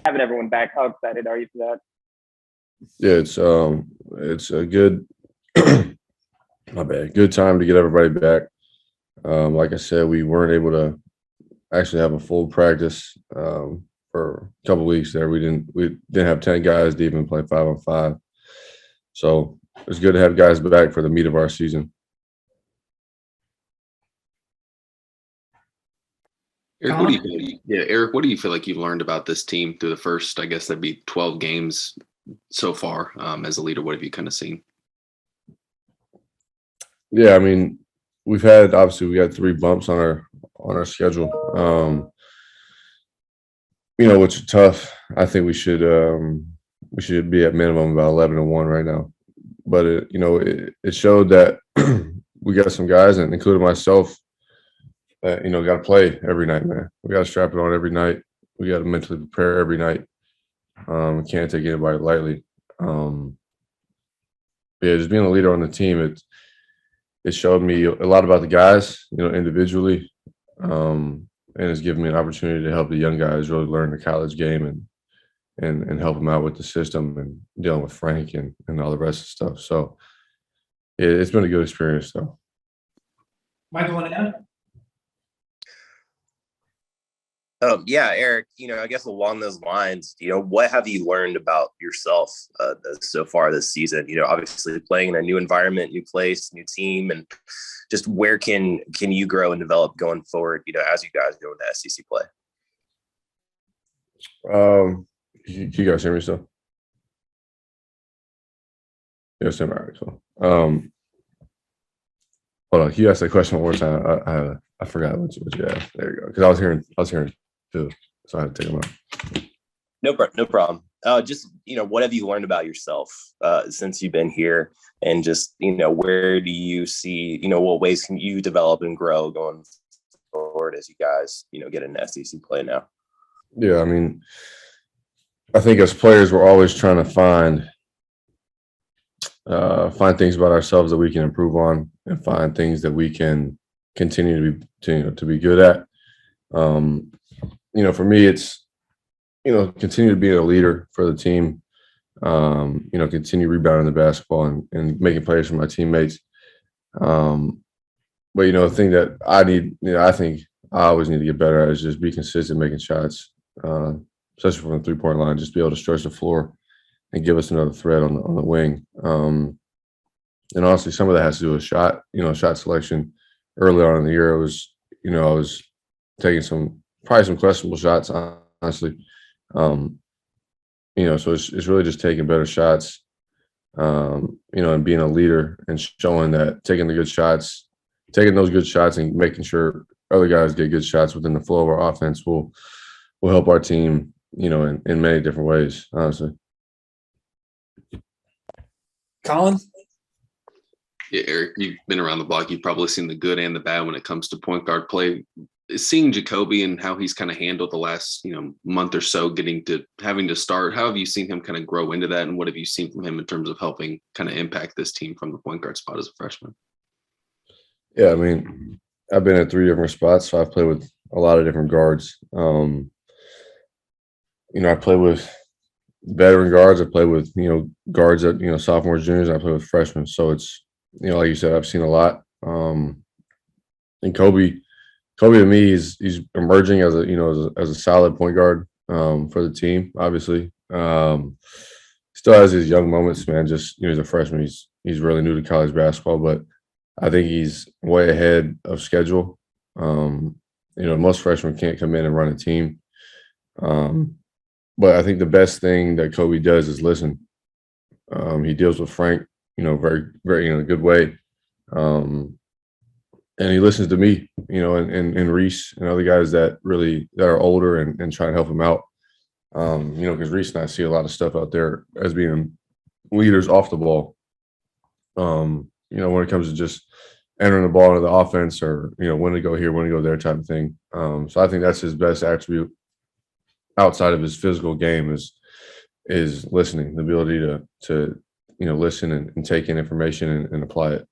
having everyone back. How excited are you for that? Yeah, it's a good my bad, good time to get everybody back. Like I said, we weren't able to actually have a full practice for a couple weeks there. We didn't have 10 guys to even play 5-on-5. So it's good to have guys back for the meat of our season. Eric, Eric, what do you feel like you've learned about this team through the first, I guess that'd be 12 games so far as a leader? What have you kind of seen? Yeah, I mean, we got 3 bumps on our schedule. Which is tough. I think we should be at minimum about 11-1 right now. But it showed that we got some guys, and including myself, that got to play every night, man. We got to strap it on every night. We got to mentally prepare every night. We can't take anybody lightly. Just being a leader on the team, it showed me a lot about the guys, individually, and it's given me an opportunity to help the young guys really learn the college game and help them out with the system and dealing with Frank and all the rest of the stuff. So it's been a good experience, though. Michael, want to add? Yeah, Eric, I guess along those lines, what have you learned about yourself so far this season? Obviously playing in a new environment, new place, new team, and just where can you grow and develop going forward, as you guys go into SEC play? You guys hear me still? Yes, I'm all right. So, hold on. Can you ask that question one more time? I forgot what you asked. There you go. Because I was hearing too, so I had to take them out. No problem. Just what have you learned about yourself since you've been here, and just where do you see what ways can you develop and grow going forward as you guys get into SEC play now? Yeah, I mean, I think as players we're always trying to find things about ourselves that we can improve on, and find things that we can continue to be good at. For me, it's continue to be a leader for the team. Continue rebounding the basketball and making plays for my teammates. But the thing that I need, I think I always need to get better at is just be consistent making shots, especially from the 3-point line. Just be able to stretch the floor and give us another threat on the wing. And honestly, some of that has to do with shot selection. Early on in the year, it was, I was taking probably some questionable shots, honestly. So it's really just taking better shots, and being a leader and showing that taking those good shots and making sure other guys get good shots within the flow of our offense will help our team, in many different ways, honestly. Colin? Yeah, Eric, you've been around the block. You've probably seen the good and the bad when it comes to point guard play. Seeing Jacoby and how he's kind of handled the last, month or so having to start, how have you seen him kind of grow into that? And what have you seen from him in terms of helping kind of impact this team from the point guard spot as a freshman? Yeah, I mean, I've been at 3 different spots, so I've played with a lot of different guards. I play with veteran guards. I play with, guards that, sophomores, juniors. I play with freshmen. So it's, like you said, I've seen a lot. And Kobe to me, he's emerging as a solid point guard for the team. Obviously, still has his young moments, man. Just he's a freshman. He's really new to college basketball, but I think he's way ahead of schedule. Most freshmen can't come in and run a team, but I think the best thing that Kobe does is listen. He deals with Frank, very very in a good way. And he listens to me, and Reese and other guys that are older and try to help him out. Because Reese and I see a lot of stuff out there as being leaders off the ball. When it comes to just entering the ball into the offense or, when to go here, when to go there type of thing. So I think that's his best attribute outside of his physical game is listening, the ability to listen and take in information and apply it.